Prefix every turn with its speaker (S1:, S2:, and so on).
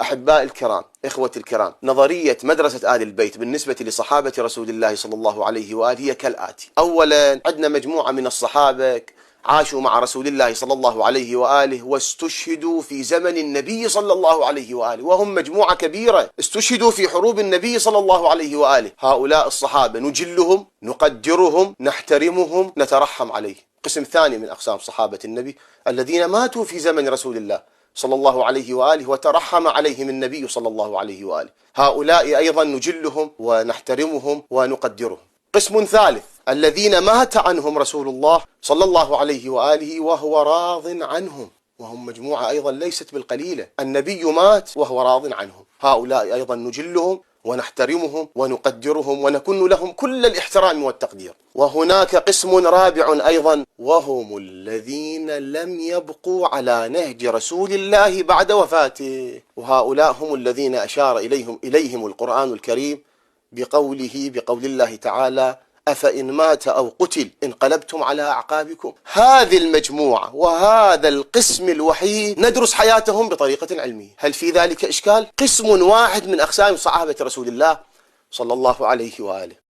S1: أحباء الكرام، إخوة الكرام، نظرية مدرسة آل البيت بالنسبة لصحابة رسول الله صلى الله عليه وآله هي كالآتي. أولا، عندنا مجموعة من الصحابة عاشوا مع رسول الله صلى الله عليه وآله واستشهدوا في زمن النبي صلى الله عليه وآله، وهم مجموعة كبيرة استشهدوا في حروب النبي صلى الله عليه وآله. هؤلاء الصحابة نجلهم، نقدرهم، نحترمهم، نترحم عليهم. قسم ثاني من أقسام صحابة النبي الذين ماتوا في زمن رسول الله صلى الله عليه وآله وترحم عليهم النبي صلى الله عليه وآله، هؤلاء أيضا نجلهم ونحترمهم ونقدرهم. قسم ثالث الذين مات عنهم رسول الله صلى الله عليه وآله وهو راض عنهم، وهم مجموعة أيضا ليست بالقليلة، النبي مات وهو راض عنهم، هؤلاء أيضا نجلهم ونحترمهم ونقدرهم ونكن لهم كل الاحترام والتقدير. وهناك قسم رابع أيضا، وهم الذين لم يبقوا على نهج رسول الله بعد وفاته، وهؤلاء هم الذين أشار إليهم القرآن الكريم بقول الله تعالى: أفإن مات أو قتل انقلبتم على أعقابكم. هذه المجموعة وهذا القسم الوحيد ندرس حياتهم بطريقة علمية. هل في ذلك إشكال؟ قسم واحد من أقسام صحابة رسول الله صلى الله عليه وآله.